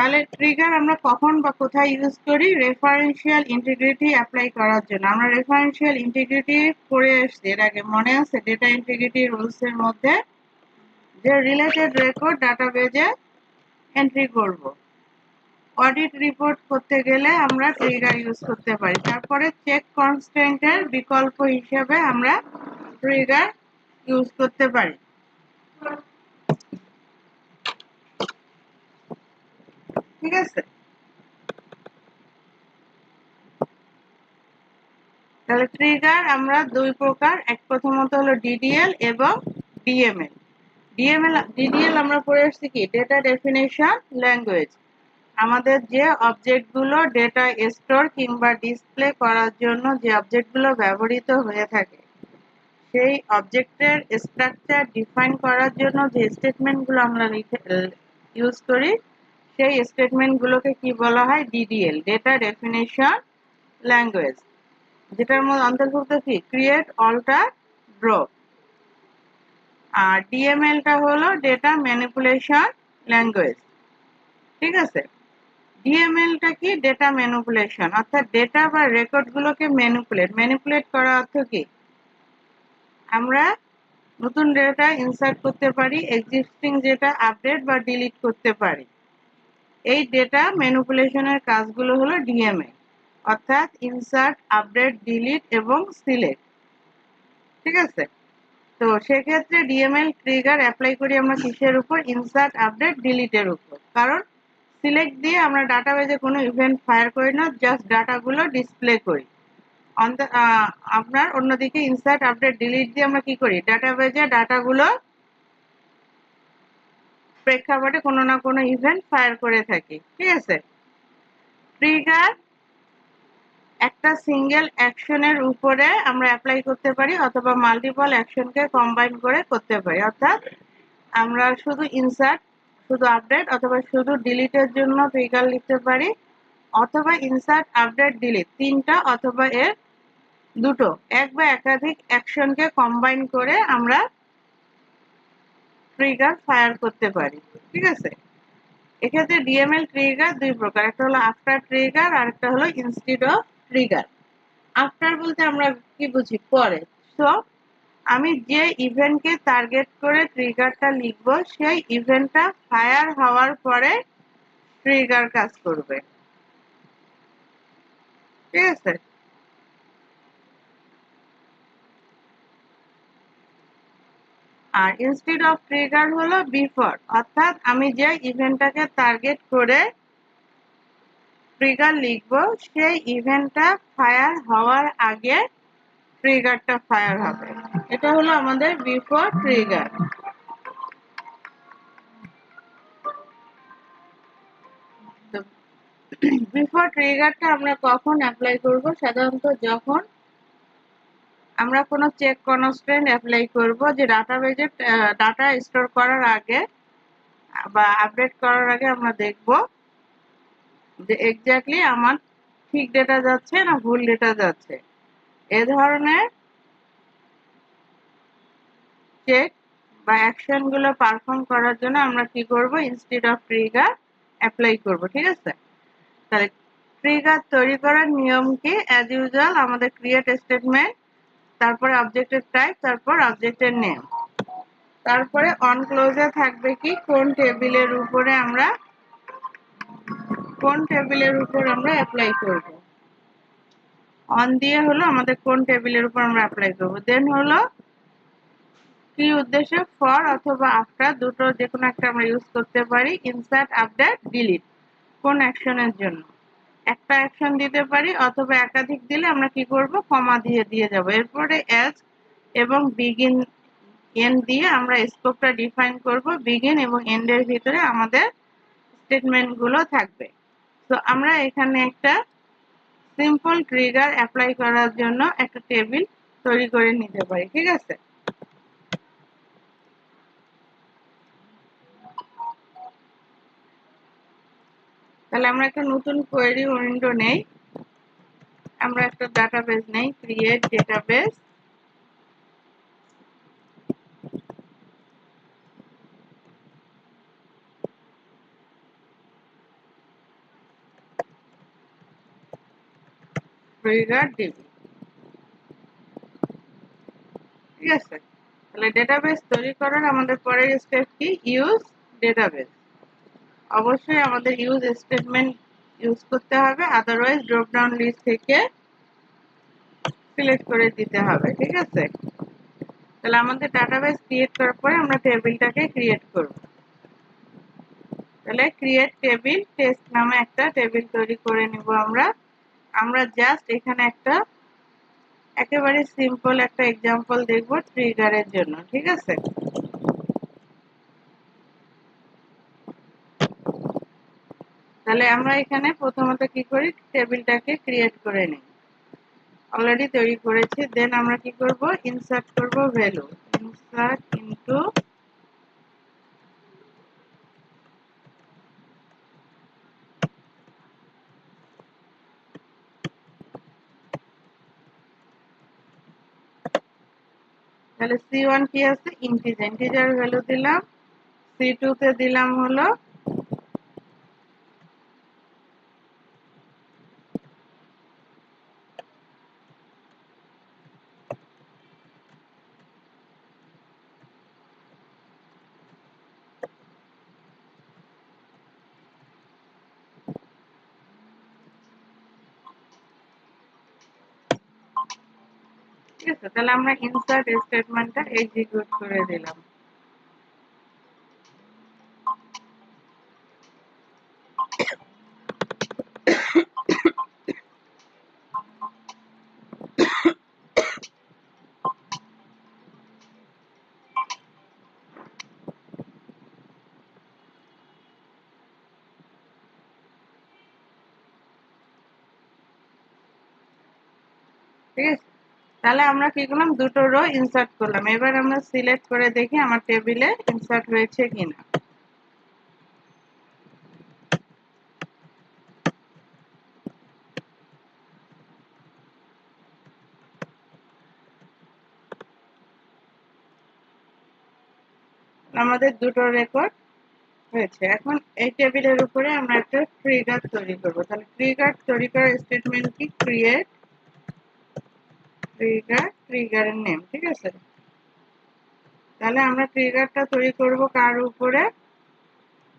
তাহলে ট্রিগার আমরা কখন বা কোথায় ইউজ করি? রেফারেন্সিয়াল ইন্টিগ্রিটি অ্যাপ্লাই করার জন্য। আমরা রেফারেন্সিয়াল ইন্টিগ্রিটি পড়ে এসেছি এর আগে, মনে আছে? ডেটা ইন্টিগ্রিটি রুলস এর মধ্যে যে রিলেটেড রেকর্ড ডাটাবেজে এন্ট্রি করব, অডিট রিপোর্ট করতে গেলে আমরা ট্রিগার ইউজ করতে পারি। তারপরে চেক কনস্ট্যান্টের বিকল্প হিসেবে আমরা ট্রিগার ইউজ করতে পারি। ঠিক আছে, তাহলে ট্রিগার আমরা দুই প্রকার, এক প্রথমত হলো ডিডিএল এবং ডিএমএল। ডিডিএল আমরা পড়ে আসছি কি? Data definition language. আমাদের যে অবজেক্টগুলো ডেটা স্টোর কিংবা ডিসপ্লে করার জন্য যে অবজেক্টগুলো ব্যবহৃত হয়ে থাকে, সেই অবজেক্টের স্ট্রাকচার ডিফাইন করার জন্য যে স্টেটমেন্টগুলো আমরা ইউজ করি, সেই স্টেটমেন্টগুলোকে কি বলা হয়? ডিডিএল, ডেটা ডেফিনেশন ল্যাঙ্গুয়েজ, যেটার মধ্যে অন্তর্ভুক্ত কি? Create, alter, drop. আর ডিএমএলটা হলো ডেটা ম্যানিপুলেশন ল্যাঙ্গুয়েজ। ঠিক আছে, ডিএমএলটা কি? ডেটা ম্যানিপুলেশন, অর্থাৎ ডেটা বা রেকর্ডগুলোকে ম্যানিপুলেট করা। অর্থ কি? আমরা নতুন ডেটা ইনসার্ট করতে পারি, এক্সিস্টিং ডেটা আপডেট বা ডিলিট করতে পারি। এই ডেটা ম্যানিপুলেশনের কাজগুলো হলো ডিএমএল, অর্থাৎ ইনসার্ট, আপডেট, ডিলিট এবং সিলেক্ট। ঠিক আছে, তো সেক্ষেত্রে ডিএমএল ট্রিগার অ্যাপ্লাই করি আমরা কিসের উপর? ইনসার্ট, আপডেট, ডিলিটের উপর। কারণ সিলেক্ট দিয়ে আমরা ডাটাবেজে কোনো ইভেন্ট ফায়ার করি না, জাস্ট ডাটাগুলো ডিসপ্লে করি। আপনার অন্যদিকে ইনসার্ট, আপডেট, ডিলিট দিয়ে আমরা কি করি? ডাটাবেজে ডাটাগুলো প্রেক্ষাপটে কোনো না কোনো ইভেন্ট ফায়ার করে থাকি। ঠিক আছে, ট্রিগার একটা সিঙ্গেল অ্যাকশনের উপরে আমরা অ্যাপ্লাই করতে পারি অথবা মাল্টিপল অ্যাকশনকে কম্বাইন করে করতে পারি। অর্থাৎ আমরা শুধু ইনসার্ট, শুধু আপডেট অথবা শুধু ডিলিটের জন্য ট্রিগার লিখতে পারি, অথবা ইনসার্ট, আপডেট, ডিলিট তিনটা অথবা এর দুটো, এক বা একাধিক অ্যাকশনকে কম্বাইন করে আমরা ট্রিগার ফায়ার করতে পারি। ঠিক আছে, এক্ষেত্রে ডিএমএল ট্রিগার দুই প্রকার, একটা হলো আফটার ট্রিগার আর একটা হলো ইনস্টেড অফ ট্রিগার। আফটার বলতে আমরা কি বুঝি? পরে। সো আমি যে ইভেন্টকে টার্গেট করে ট্রিগারটা লিখব, সেই ইভেন্টটা ফায়ার হওয়ার পরে ট্রিগার কাজ করবে। ঠিক আছে, আর ইনস্টেড অফ ট্রিগার হলো বিফোর, অর্থাৎ আমি যে ইভেন্টটাকে টার্গেট করে ট্রিগার লিখব, সেই ইভেন্টটা ফায়ার হওয়ার আগে ট্রিগারটা ফায়ার হবে। এটা হলো আমাদের বিফোর ট্রিগার। তো বিফোর ট্রিগারটা আমরা কখন অ্যাপ্লাই করব? সাধারণত যখন আমরা কোনো চেক কনস্ট্রেন্ট অ্যাপ্লাই করব, যে ডাটাবেজে ডাটা স্টোর করার আগে বা আপডেট করার আগে আমরা দেখব যে এক্স্যাক্টলি আমার ঠিক ডেটা যাচ্ছে না ভুল ডেটা যাচ্ছে। এ ধরনের চেক বা অ্যাকশনগুলো পারফর্ম করার জন্য আমরা কি করব? ইনস্টেড অফ ট্রিগার অ্যাপ্লাই করব। ঠিক আছে, তাহলে ট্রিগার তৈরি করার নিয়ম কি? অ্যাজ ইউজুয়াল আমাদের ক্রিয়েট স্টেটমেন্ট, তারপরে অবজেক্টের টাইপ, তারপর অবজেক্টের নেম, তারপরে অন ক্লোজে থাকবে কি? কোন টেবিলের উপরে আমরা অ্যাপ্লাই করব। অন দিয়ে হলো আমাদের কোন টেবিলের উপর আমরা অ্যাপ্লাই করব। দেন হলো কি উদ্দেশ্যে? ফর অথবা আফটার, দুটো যে কোনো একটা আমরা ইউজ করতে পারি। ইনসার্ট, আপডেট, ডিলিট কোন অ্যাকশনের জন্য? একটা অ্যাকশন দিতে পারি অথবা একাধিক দিলে আমরা কি করব? কমা দিয়ে যাব। এরপরে এজ এবং বিগিন, এন্ড দিয়ে আমরা স্কোপটা ডিফাইন করব। বিগিন এবং এন্ডের ভিতরে আমাদের স্টেটমেন্টগুলো থাকবে। তো আমরা এখানে একটা সিম্পল ট্রিগার অ্যাপ্লাই করার জন্য একটা টেবিল তৈরি করে নিতে পারি। ঠিক আছে, তাহলে আমরা একটা নতুন কোয়েরি উইন্ডো নেই, আমরা একটা ডাটাবেস নেই, ক্রিয়েট ডেটাবেস। Trigger DB. ঠিক আছে, তাহলে ডেটাবেস তৈরি করার আমাদের পরের স্টেপ কি? Use database. অবশ্যই আমাদের ইউজ স্টেটমেন্ট ইউজ করতে হবে, আদারওয়াইজ ড্রপ ডাউন লিস্ট থেকে সিলেক্ট করে দিতে হবে। ঠিক আছে, তাহলে আমাদের ডাটাবেস ক্রিয়েট করার পরে আমরা টেবিলটাকে ক্রিয়েট করব। তাহলে ক্রিয়েট টেবিল টেস্ট নামে একটা টেবিল তৈরি করে নিব আমরা জাস্ট এখানে একটা একেবারে সিম্পল একটা এক্সাম্পল দেখব ট্রিগারের জন্য। ঠিক আছে, তাহলে আমরা এখানে প্রথমত কি করি, টেবিলটাকে ক্রিয়েট করে নিই। অলরেডি তৈরি করেছি। দেন আমরা কি করব, ইনসার্ট করব ভ্যালু, ইনসার্ট ইনটু তাহলে C1 কি আছে, ইন্টিজার, ইন্টিজার ভ্যালু দিলাম। C2 তে দিলাম হলো ঠিক আছে, তাহলে আমরা ইনসার্ট স্টেটমেন্টটা এক্সিকিউট করে দিলাম। ঠিক আছে, তাহলে আমরা কি করলাম, দুটো রো ইনসার্ট করলাম। এবার আমরা সিলেক্ট করে দেখি আমার টেবিলে ইনসার্ট হয়েছে কিনা। আমাদের দুটো রেকর্ড হয়েছে। এখন এই টেবিলের উপরে আমরা একটা ট্রিগার তৈরি করব। তাহলে ট্রিগার তৈরি করার স্টেটমেন্ট কি, ক্রিয়েট ট্রিগার, ট্রিগারের নেম। ঠিক আছে, তাহলে আমরা ট্রিগারটা তৈরি করব কার উপরে,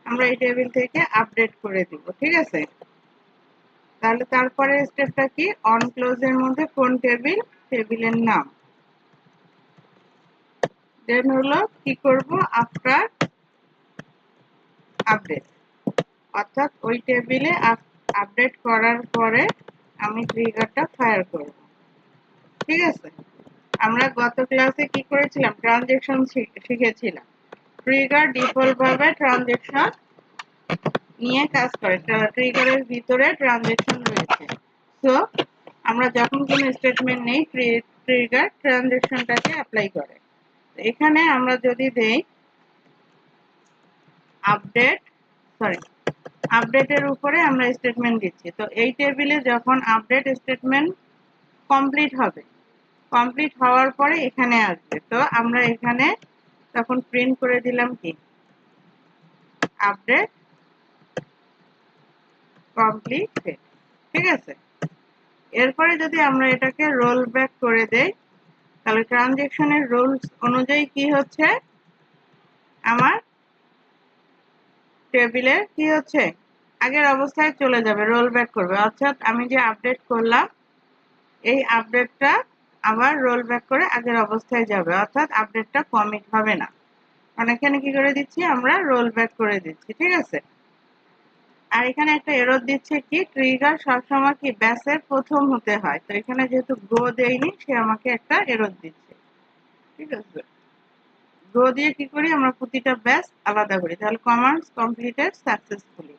আমরা এই টেবিল থেকে আপডেট করে দিব। ঠিক আছে, তাহলে তারপরে স্টেপটা কি, অন ক্লোজের মধ্যে কোন টেবিল, টেবিলের নাম। দেন হলো কি করব, আফটার আপডেট, অর্থাৎ ওই টেবিলে আপডেট করার পরে আমি ট্রিগারটা ফায়ার করব। ঠিক আছে, আমরা গত ক্লাসে কি করেছিলাম, ট্রানজেকশন শিখেছিলাম। ট্রিগার ডিফল্ট ভাবে ট্রানজেকশন নিয়ে কাজ করে, ট্রিগারের ভিতরে ট্রানজেকশন রয়েছে। সো আমরা যখন কোনো স্টেটমেন্ট নেই, ট্রিগার ট্রানজেকশনটাকে অ্যাপ্লাই করে। এখানে আমরা যদি দেই আপডেট, সরি, আপডেটের উপরে আমরা স্টেটমেন্ট দিচ্ছি। তো এই টেবিলে যখন আপডেট স্টেটমেন্ট কমপ্লিট হবে, কমপ্লিট হওয়ার পরে এখানে আসবে। তো আমরা এখানে তখন প্রিন্ট করে দিলাম কি, আপডেট কমপ্লিটেড। ঠিক আছে, এরপরে যদি আমরা এটাকে রোল ব্যাক করে দেই, তাহলে ট্রানজেকশনের রুলস অনুযায়ী কি হচ্ছে, আমার টেবিলে কি হচ্ছে, আগের অবস্থায় চলে যাবে, রোল ব্যাক করবে। অর্থাৎ আমি যে আপডেট করলাম, এই আপডেটটা আবার রোল ব্যাক করে আগের অবস্থায় যাবে, অর্থাৎ আপডেটটা কমিট হবে না। কারণ এখানে কি করে দিচ্ছি, আমরা রোল ব্যাক করে দিচ্ছি। ঠিক আছে, আর এখানে একটা এরর দিচ্ছে কি, ট্রিগার সবসময় কি ব্যাসের প্রথম হতে হয়। তো এখানে যেহেতু গো দেয়নি, সে আমাকে একটা এরর দিচ্ছে। ঠিক আছে, গো দিয়ে কি করি, আমরা প্রতিটা ব্যাস আলাদা করি। তাহলে কমান্ডস কমপ্লিটেড সাকসেসফুলি।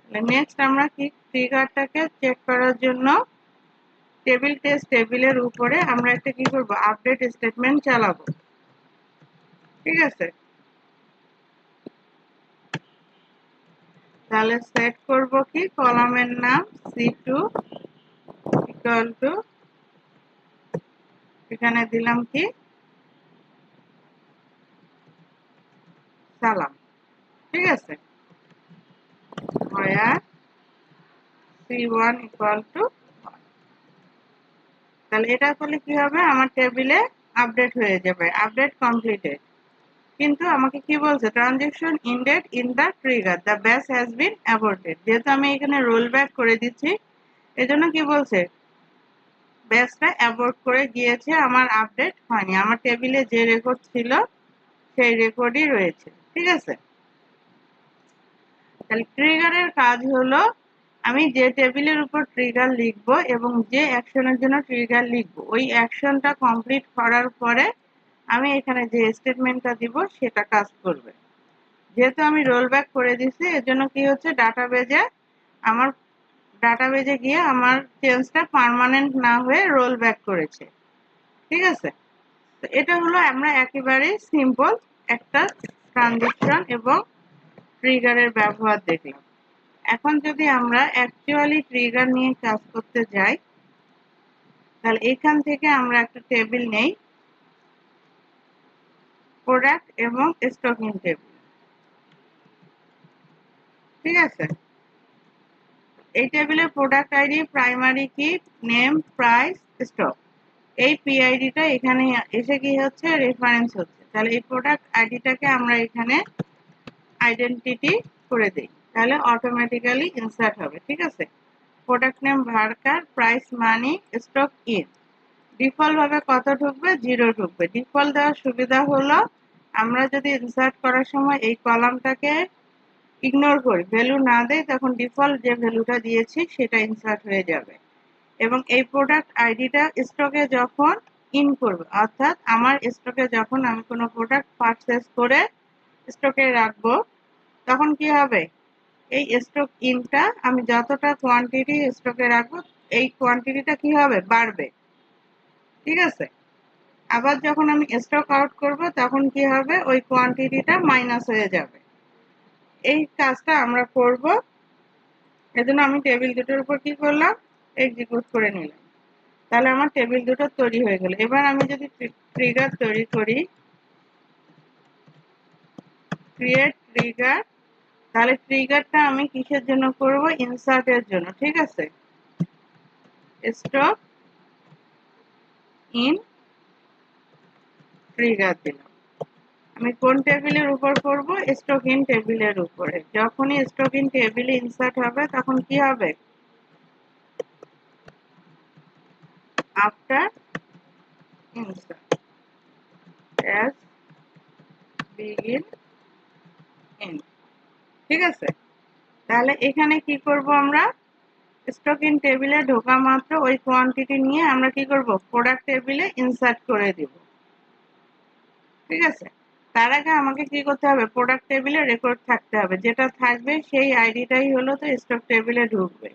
তাহলে নেক্সট আমরা কি, ট্রিগারটাকে চেক করার জন্য টেবিল টেস্ট টেবিলের উপরে আমরা একটা কি করব, আপডেট স্টেটমেন্ট চালাবো। ঠিক আছে, তাহলে সেট করব কি, কলামের নাম C2 ইকুয়াল টু, এখানে দিলাম কি, সালাম। ঠিক আছে, where C1 equal to 1। তাহলে এটা করলে কি হবে, আমার টেবিলে আপডেট হয়ে যাবে, আপডেট কমপ্লিটেড। কিন্তু আমাকে কি বলছে, transaction ended in the trigger, the batch has been aborted. যেহেতু আমি এখানে রোল ব্যাক করে দিচ্ছি, এজন্য কি বলছে, ব্যাচটা অ্যাবর্ট করে গিয়েছে, আমার আপডেট হয়নি, আমার টেবিলে যে রেকর্ড ছিল সেই রেকর্ডই রয়েছে। ঠিক আছে, তাহলে ট্রিগারের কাজ হলো, আমি যে টেবিলের উপর ট্রিগার লিখবো এবং যে অ্যাকশনের জন্য ট্রিগার লিখবো, ওই অ্যাকশনটা কমপ্লিট করার পরে আমি এখানে যে স্টেটমেন্টটা দিব সেটা কাজ করবে। যেহেতু আমি রোল ব্যাক করে দিছি, এর জন্য কি হচ্ছে, আমার ডাটাবেজে গিয়ে আমার চেঞ্জটা পার্মানেন্ট না হয়ে রোল ব্যাক করেছে। ঠিক আছে, তো এটা হলো আমরা একেবারে সিম্পল একটা ট্রানজেকশন এবং ট্রিগারের ব্যবহার দেখলাম। এখন যদি আমরা অ্যাকচুয়ালি ট্রিগার নিয়ে কাজ করতে যাই, তাহলে এখান থেকে আমরা একটা টেবিল নেই, প্রোডাক্ট এবং স্টকিং টেবিল। ঠিক আছে, এই টেবিলে প্রোডাক্ট আইডি, প্রাইমারি কি, নেম, প্রাইস, স্টক, এই পিআইডিটা এখানে এসে কি হচ্ছে, রেফারেন্স হচ্ছে। তাহলে এই প্রোডাক্ট আইডিটাকে আমরা এখানে আইডেন্টিটি করে দিই, তাহলে অটোমেটিক্যালি ইনসার্ট হবে। ঠিক আছে, product name varchar, price money, stock in. Default ভাবে কত ঢুকবে, 0 ঢুকবে। ডিফল্ট দেওয়ার সুবিধা হলো, আমরা যদি ইনসার্ট করার সময় এই কলামটাকে ইগনোর করি, ভ্যালু না দেই, তখন ডিফল্ট যে ভ্যালুটা দিয়েছি সেটা ইনসার্ট হয়ে যাবে। এবং এই প্রোডাক্ট আইডিটা স্টকে যখন ইন করবে, অর্থাৎ আমার স্টকে যখন আমি কোনো প্রোডাক্ট পারচেজ করে স্টকে রাখবো, তখন কি হবে, এই স্টক ইনটা আমি যতটা কোয়ান্টিটি স্টকে রাখবো, এই কোয়ান্টিটিটা কি হবে, বাড়বে। ঠিক আছে, আবার যখন আমি স্টক আউট করব, তখন কি হবে, ওই কোয়ান্টিটিটা মাইনাস হয়ে যাবে। এই কাজটা আমরা করব, এজন্য আমি টেবিল দুটোর উপর কি করলাম, এক্সিকিউট করে নিলাম। তাহলে আমার টেবিল দুটো তৈরি হয়ে গেল। এবার আমি যদি ট্রিগার তৈরি করি, ক্রিয়েট ট্রিগার, তাহলে ট্রিগারটা আমি কিসের জন্য করব, ইনসার্টের জন্য। ঠিক আছে, স্টক ইন ট্রিগার দিলাম। আমি কোন টেবিলের উপর করব, স্টক ইন টেবিলের উপরে। যখনই স্টক ইন টেবিলে ইনসার্ট হবে, তখন কি হবে, after insert as begin end. ঠিক আছে, তাহলে এখানে কি করব, আমরা স্টক ইন টেবিলে ঢোকা মাত্র ওই কোয়ান্টিটি নিয়ে আমরা কি করব, প্রোডাক্ট টেবিলে ইনসার্ট করে দিব। ঠিক আছে, তার আগে আমাকে কি করতে হবে, প্রোডাক্ট টেবিলে রেকর্ড থাকতে হবে, যেটা থাকবে সেই আইডিটাই হলো তো স্টক টেবিলে ঢুকবে।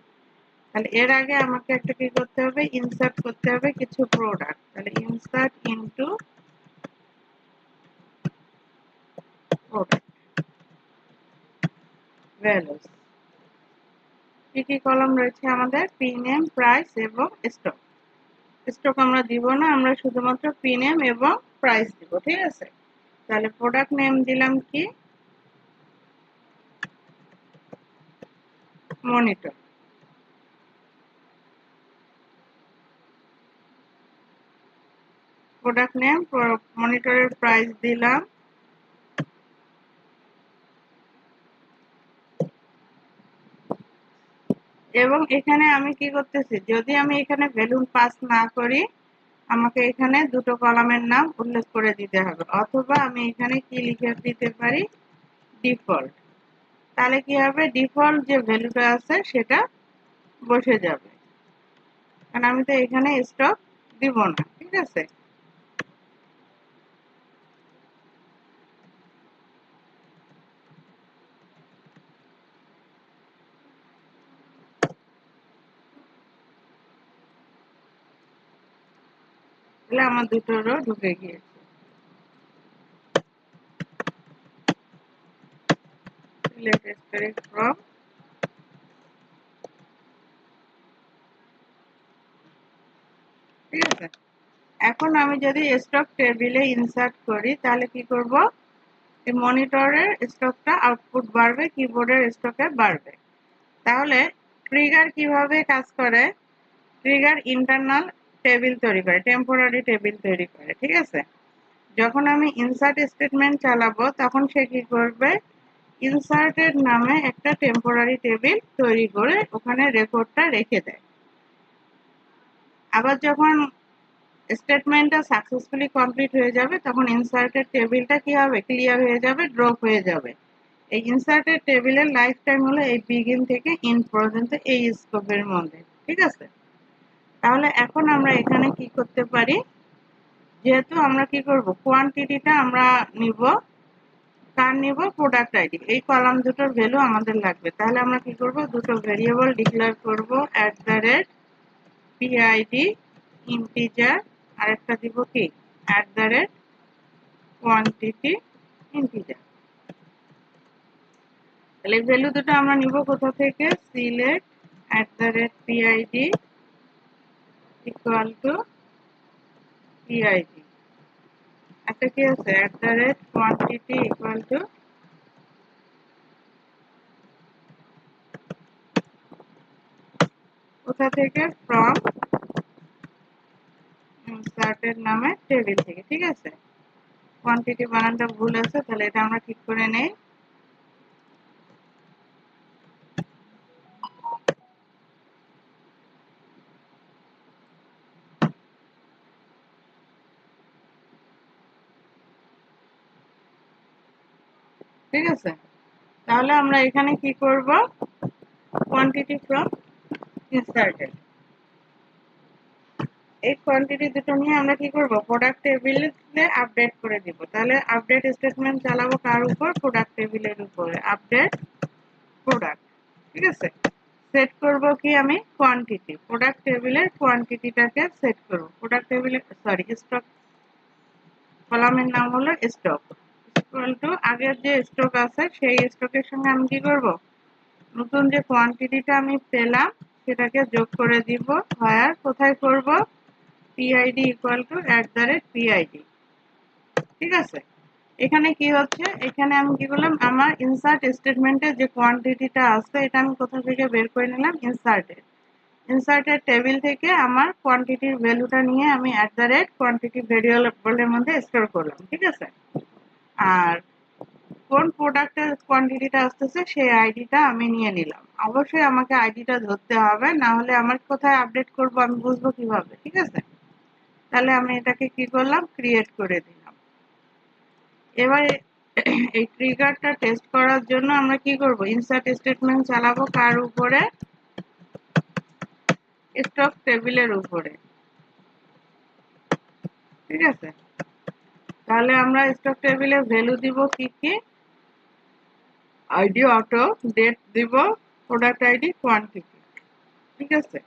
তাহলে এর আগে আমাকে একটা কি করতে হবে, ইনসার্ট করতে হবে কিছু প্রোডাক্ট। তাহলে ইনসার্ট ইনটু প্রোডাক্ট ভ্যালুস। কি কি কলাম রয়েছে আমাদের, পি নেম, প্রাইস এবং স্টক। স্টক আমরা দিব না, আমরা শুধুমাত্র পি নেম এবং প্রাইস দিব। ঠিক আছে, তাহলে প্রোডাক্ট নেম দিলাম কি, মনিটর। প্রোডাক্ট নেম, মনিটরের প্রাইস দিলাম, এবং এখানে আমি কি করতেছি, যদি আমি এখানে ভ্যালু পাস না করি, আমাকে এখানে দুটো কলামের নাম উল্লেখ করে দিতে হবে, অথবা আমি এখানে কি লিখে দিতে পারি, ডিফল্ট। তাহলে কি হবে, ডিফল্ট যে ভ্যালুটা আছে সেটা বসে যাবে, কারণ আমি তো এখানে স্টক দিব না। ঠিক আছে, তাহলে আমার দুটো রো ঢুকে গিয়েছে। সিলেক্ট স্টোরেজ ফ্রম, ঠিক আছে, এখন আমি যদি স্টক টেবিলে ইনসার্ট করি, তাহলে কি করব, এই মনিটরের স্টকটা আউটপুট বাড়বে, কিবোর্ডের স্টকে বাড়বে। তাহলে ট্রিগার কিভাবে কাজ করে, ট্রিগার ইন্টারনাল টেবিল তৈরি করে, টেম্পোরারি টেবিল তৈরি করে। ঠিক আছে, যখন আমি ইনসার্ট স্টেটমেন্ট চালাবো তখন সে কি করবে, ইনসার্টেড নামে একটা টেম্পোরারি টেবিল তৈরি করে ওখানে রেকর্ডটা রেখে দেয়। আবার যখন স্টেটমেন্টটা সাকসেসফুলি কমপ্লিট হয়ে যাবে তখন ইনসার্টেড টেবিলটা কি হবে, ক্লিয়ার হয়ে যাবে, ড্রপ হয়ে যাবে। এই ইনসার্টেড টেবিলের লাইফ টাইম হলো এই বিগিন থেকে ইন পর্যন্ত, এই স্কোপের মধ্যে। ঠিক আছে, তাহলে এখন আমরা এখানে কি করতে পারি, যেহেতু আমরা কি করব, কোয়ান্টিটিটা আমরা নিব, কার নিব, প্রোডাক্ট আইডি। এই কলাম দুটোর ভ্যালু আমাদের লাগবে, তাহলে আমরা কি করব, দুটো ভেরিয়েবল ডিক্লেয়ার করব, @PID ইন্টিজার, আর একটা দিব কি @কোয়ান্টিটি ইন্টিজার। তাহলে ভ্যালু দুটো আমরা নিব কোথা থেকে, select @PID equal to PID, একটা কি আছে @কোয়ান্টিটি ইকুয়াল টু, কোথা থেকে, ফ্রম ইনসার্টেড নামে টেবিল থেকে। ঠিক আছে, কোয়ান্টিটি বানানটা ভুল আছে, তাহলে এটা আমরা ঠিক করে নেই। ঠিক আছে, তাহলে আমরা এখানে কি করব, কোয়ান্টিটি ফ্রম ইনসার্টেড, এই কোয়ান্টিটি দুটো নিয়ে আমরা কি করব, প্রোডাক্ট টেবিলে আপডেট করে দিব। তাহলে আপডেট স্টেটমেন্ট চালাবো কার উপর, প্রোডাক্ট টেবিলের উপরে, আপডেট প্রোডাক্ট। ঠিক আছে, সেট করব কি আমি, কোয়ান্টিটি, প্রোডাক্ট টেবিলের কোয়ান্টিটিটাকে সেট করব, প্রোডাক্ট টেবিলে স্টক কলামের নাম হলো স্টক, ইকুয়াল টু আগের যে স্টক আছে সেই স্টকের সঙ্গে আমি কি করব, নতুন যে কোয়ান্টিটিটা আমি পেলাম সেটাকে যোগ করে দিব। হোয়ার, কোথায় করব, PID ইকুয়াল টু @PID। ঠিক আছে, এখানে কি হচ্ছে, এখানে আমি কি করলাম, আমার ইনসার্ট স্টেটমেন্টে যে কোয়ান্টিটিটা আছে এটা আমি কোথা থেকে বের করে নিলাম, ইনসার্টেড টেবিল থেকে আমার কোয়ান্টিটির ভ্যালুটা নিয়ে আমি @কোয়ান্টিটি ভেরিয়েবলের মধ্যে স্টোর করলাম। ঠিক আছে, আর কোন প্রোডাক্টের কোয়ান্টিটিটা আসতেছে সেই আইডিটা আমি নিয়ে নিলাম। অবশ্যই আমাকে আইডিটা ধরতে হবে, না হলে আমার কোথায় আপডেট করব আমি বুঝবো কিভাবে। ঠিক আছে, তাহলে আমি এটাকে কি করলাম, ক্রিয়েট করে দিলাম। এবারে এই ট্রিগারটা টেস্ট করার জন্য আমরা কি করব, ইনসার্ট স্টেটমেন্ট চালাবো কার উপরে, স্টক টেবিলের উপরে। ঠিক আছে, তাহলে আমরা স্টক টেবিলে ভ্যালু দিব কি কি, আইডি অটো, ডেট দিব, প্রোডাক্ট আইডি, কোয়ান্টিটি। ঠিক আছে,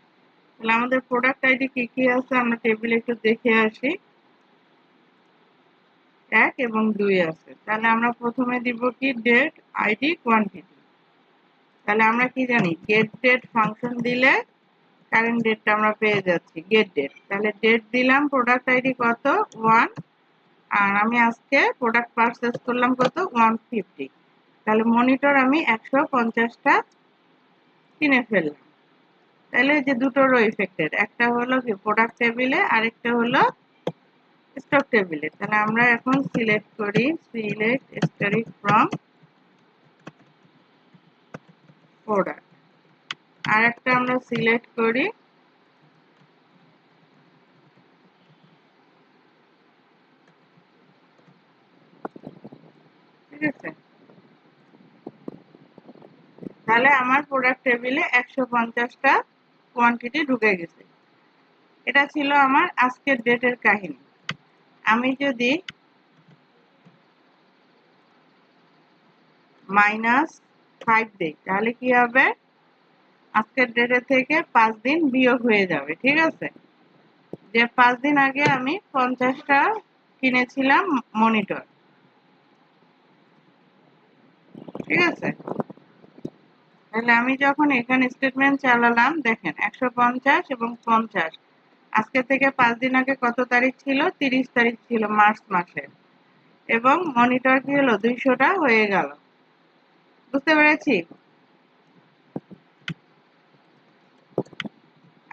তাহলে আমাদের প্রোডাক্ট আইডি কি কি আছে আমরা টেবিলে একটু দেখে আসি, 1 এবং 2 আছে। তাহলে আমরা প্রথমে দিব কি, ডেট, আইডি, কোয়ান্টিটি। তাহলে আমরা কি জানি, গেট ডেট ফাংশন দিলে কারেন্ট ডেটটা আমরা পেয়ে যাচ্ছি, গেট ডেট। তাহলে ডেট দিলাম, প্রোডাক্ট আইডি কত, 1, আর আমি আজকে প্রোডাক্ট পারচেজ করলাম কত, 150। তাহলে মনিটর আমি 150টা কিনে ফেললাম। তাহলে যে দুটো রো ইফেক্টেড, একটা হলো কি প্রোডাক্ট টেবিলে, আরেকটা হলো স্টক টেবিলে। তাহলে আমরা এখন সিলেক্ট করি, সিলেক্ট স্টোরি ফ্রম প্রোডাক্ট, আর একটা আমরা সিলেক্ট করি ঠিক আছে, তাহলে আমার প্রোডাক্ট টেবিলে 150টা কোয়ান্টিটি ঢুকে গেছে। এটা ছিল আমার আজকের ডেটের কাহিনী। আমি যদি -5 দিই তাহলে কি হবে, আজকের ডেটের থেকে 5 দিন বিয়োগ হয়ে যাবে। ঠিক আছে, যে 5 দিন আগে আমি 50টা কিনেছিলাম মনিটর। ঠিক আছে, তাহলে আমি যখন এখানে স্টেটমেন্ট চালালাম, দেখেন 150 এবং 50, আজকে থেকে 5 দিন আগে কত তারিখ ছিল, 30 তারিখ ছিল মার্চ মাসের, এবং মনিটর কি হলো, 200টা হয়ে গেল। বুঝতে পেরেছি?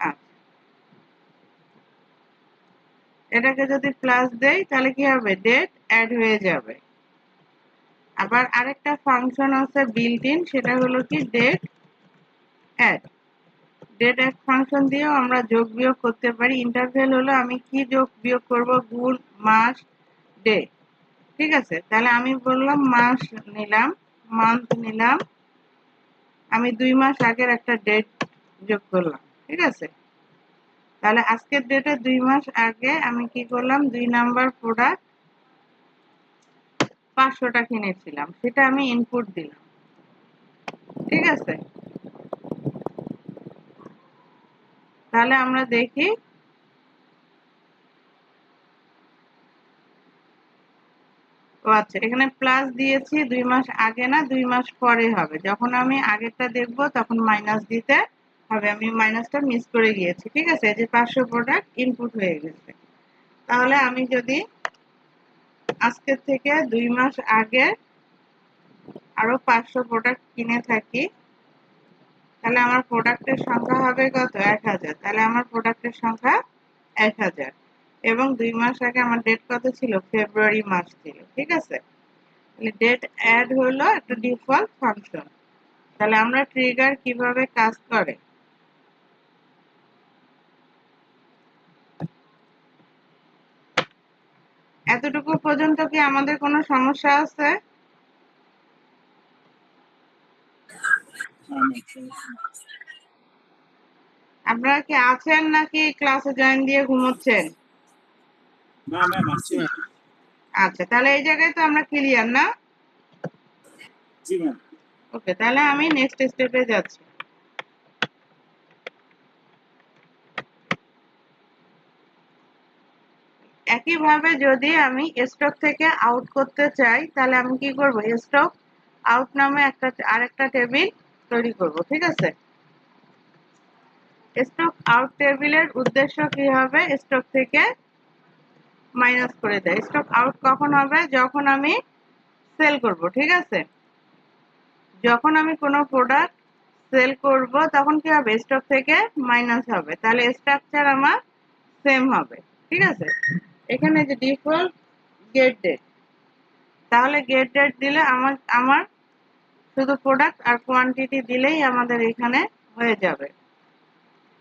আচ্ছা, এটাকে যদি প্লাস দেই তাহলে কি হবে, ডেট অ্যাড হয়ে যাবে। আবার আরেকটা ফাংশন আছে বিল্ট ইন, সেটা হলো কি date add. Date add function দিয়েও আমরা যোগ বিয়োগ করতে পারি। ইন্টারভেল হলো আমি কি যোগ বিয়োগ করব, গুণ, মাস, ডে। ঠিক আছে, তাহলে আমি বললাম মাস নিলাম, মান্থ নিলাম, আমি 2 মাস আগের একটা ডেট যোগ করলাম। ঠিক আছে, তাহলে আজকের ডেটে 2 মাস আগে আমি কি করলাম, 2 নাম্বার প্রোডাক্ট 500টা কিনেছিলাম, সেটা আমি ইনপুট দিলাম। ঠিক আছে, তাহলে আমরা দেখি, ও আচ্ছা, এখানে প্লাস দিয়েছি 2 মাস আগে না 2 মাস পরে হবে। যখন আমি আগেরটা দেখব তখন মাইনাস দিতে হবে, আমি মাইনাসটা মিস করে গিয়েছি। ঠিক আছে, যে 500 প্রোডাক্ট ইনপুট হয়ে গেছে। তাহলে আমি যদি আজকের থেকে 2 মাস আগে আরো 500 প্রোডাক্ট কিনে থাকি, তাহলে আমার প্রোডাক্টের সংখ্যা হবে কত, 1000। তাহলে আমার প্রোডাক্টের সংখ্যা 1000, এবং 2 মাস আগে আমার ডেট কত ছিল, ফেব্রুয়ারি মাস ছিল। ঠিক আছে, ডেট অ্যাড হলো একটা ডিফল্ট ফাংশন। তাহলে আমরা ট্রিগার কিভাবে কাজ করে, এতটুকু পর্যন্ত কি আমাদের কোনো সমস্যা আছে? আপনারা কি আছেন নাকি ক্লাসে জয়েন দিয়ে ঘুমোচ্ছেন? আচ্ছা, তাহলে এই জায়গায় তো আমরা ক্লিয়ার না? ওকে, তাহলে আমি নেক্সট স্টেপে যাচ্ছি। একইভাবে যদি আমি স্টক থেকে আউট করতে চাই, তাহলে আমি কি করব, স্টক আউট নামে আরেকটা টেবিল তৈরি করব। ঠিক আছে, স্টক আউট টেবিলের উদ্দেশ্য কি হবে, স্টক থেকে মাইনাস করে দেয়। স্টক আউট কখন হবে, যখন আমি সেল করব। ঠিক আছে, যখন আমি কোনো প্রোডাক্ট সেল করব তখন কি হবে, স্টক থেকে মাইনাস হবে। তাহলে স্ট্রাকচার আমার সেম হবে। ঠিক আছে, এখানে যে ডিফল্ট গেট ডেট, তাহলে গেট ডেট দিলে আমার আমার শুধু প্রোডাক্ট আর কোয়ান্টিটি দিলেই আমাদের এখানে হয়ে যাবে।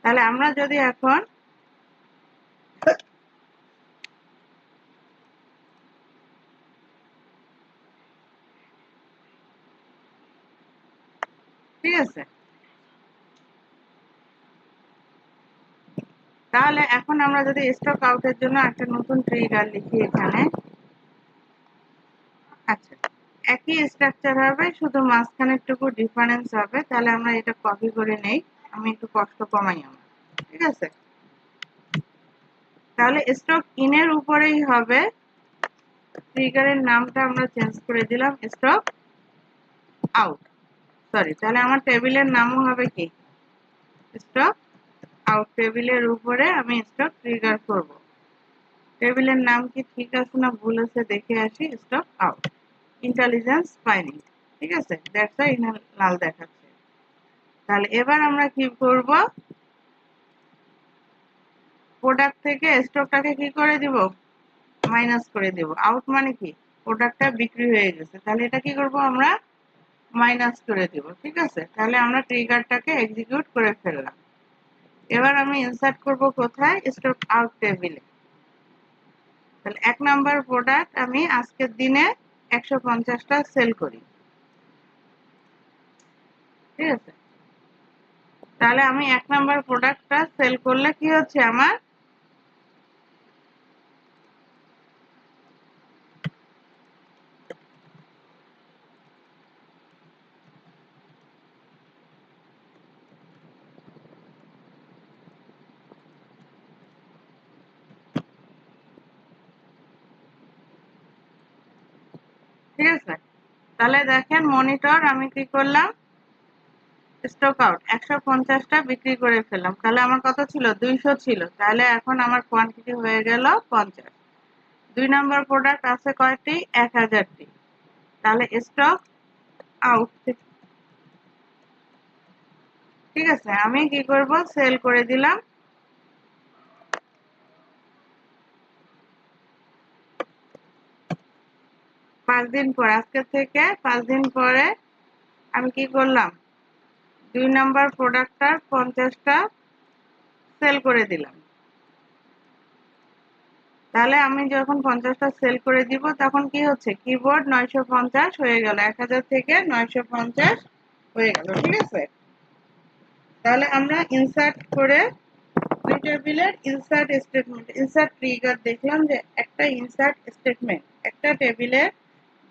তাহলে আমরা যদি এখন ঠিক আছে, তাহলে এখন আমরা যদি স্টক আউটের জন্য একটা নতুন ট্রিগার লিখি এখানে। আচ্ছা, একই স্ট্রাকচার হবে, শুধু মাঝখানে একটু ডিফারেন্স হবে। তাহলে আমরা এটা কপি করে নেই, আমি একটু কষ্ট কমাই আমার। ঠিক আছে, তাহলে স্টক ইনের উপরেই হবে, ট্রিগারের নামটা আমরা চেঞ্জ করে দিলাম স্টক আউট। সরি, তাহলে আমার টেবিলের নামও হবে কি, স্টক আউট। টেবিলের উপরে আমি স্টক ট্রিগার করব। টেবিলের নাম কি ঠিক আছে না ভুল আছে দেখে আসি। স্টক আউট, ইন্টেলিজেন্স পাইনি। ঠিক আছে, দ্যাটস ওয়াই লাল দেখাচ্ছে। তাহলে এবার আমরা কি করব, প্রোডাক্ট থেকে স্টকটাকে কি করে দিব, মাইনাস করে দিব। আউট মানে কি, প্রোডাক্টটা বিক্রি হয়ে গেছে, তাহলে এটা কি করব, আমরা মাইনাস করে দিব। ঠিক আছে, তাহলে আমরা ট্রিগারটাকে এক্সিকিউট করে ফেললাম। এবার আমি ইনসার্ট করব কোথায়, স্টক আউট টেবিলে। তাহলে 1 নাম্বার প্রোডাক্ট আমি আজকের দিনে 150টা সেল করি। ঠিক আছে, তাহলে আমি 1 নাম্বার প্রোডাক্টটা সেল করলে কি হচ্ছে আমার, ঠিক আছে, তাহলে দেখেন মনিটর আমি কি করলাম, স্টক আউট 150টা বিক্রি করে ফেললাম। তাহলে আমার কত ছিল, 200 ছিল। তাহলে এখন আমার কোয়ান্টিটি হয়ে গেল 50। 2 নাম্বার প্রোডাক্ট আছে কয়টি, 1000টি। তাহলে স্টক আউট, ঠিক আছে, আমি কি করব, সেল করে দিলাম 5 দিন পর, আজকে থেকে 5 দিন পরে আমি কি করলাম, 2 নাম্বার প্রোডাক্টটার 50টা সেল করে দিলাম। তাহলে আমি যখন 50টা সেল করে দিব তখন কি হচ্ছে, কিবোর্ড 950 হয়ে গেল, 1000 থেকে 950 হয়ে গেল। ঠিক আছে, তাহলে আমরা ইনসার্ট করে দুই টেবিলের ইনসার্ট স্টেটমেন্ট, ইনসার্ট ট্রিগার দেখলাম যে একটা ইনসার্ট স্টেটমেন্ট একটা টেবিলের,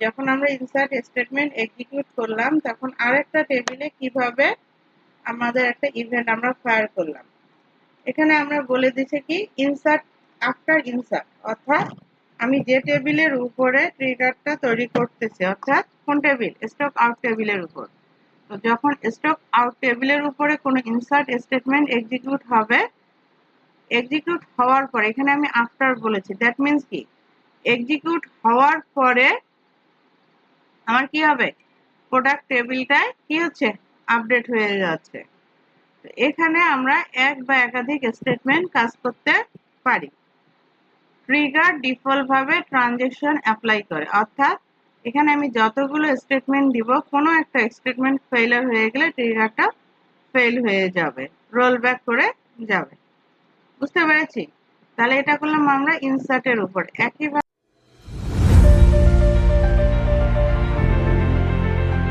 যখন আমরা ইনসার্ট স্টেটমেন্ট এক্সিকিউট করলাম তখন আরেকটা টেবিলে কিভাবে আমাদের একটা ইভেন্ট আমরা ফায়ার করলাম। এখানে আমরা বলে দিছি কি ইনসার্ট আফটার ইনসার্ট, অর্থাৎ আমি যে টেবিলের উপরে ট্রিগারটা তৈরি করতেছি, অর্থাৎ কোন টেবিল, স্টক আউট টেবিলের উপর। তো যখন স্টক আউট টেবিলের উপরে কোনো ইনসার্ট স্টেটমেন্ট এক্সিকিউট হবে, এক্সিকিউট হওয়ার পরে, এখানে আমি আফটার বলেছি, দ্যাট মিন্স কি এক্সিকিউট হওয়ার পরে আমার কি হবে, প্রোডাক্ট টেবিলটায় কি হচ্ছে, আপডেট হয়ে যাচ্ছে। এখানে আমরা এক বা একাধিক স্টেটমেন্ট কাজ করতে পারি। ট্রিগার ডিফল্ট ভাবে ট্রানজেকশন অ্যাপ্লাই করে, অর্থাৎ এখানে আমি যতগুলো স্টেটমেন্ট দিব কোনো একটা স্টেটমেন্ট ফেইলার হয়ে গেলে ট্রিগারটা ফেল হয়ে যাবে, রোল ব্যাক করে যাবে। বুঝতে পেরেছি? তাহলে এটা করলাম আমরা ইনসার্টের উপর। একইভাবে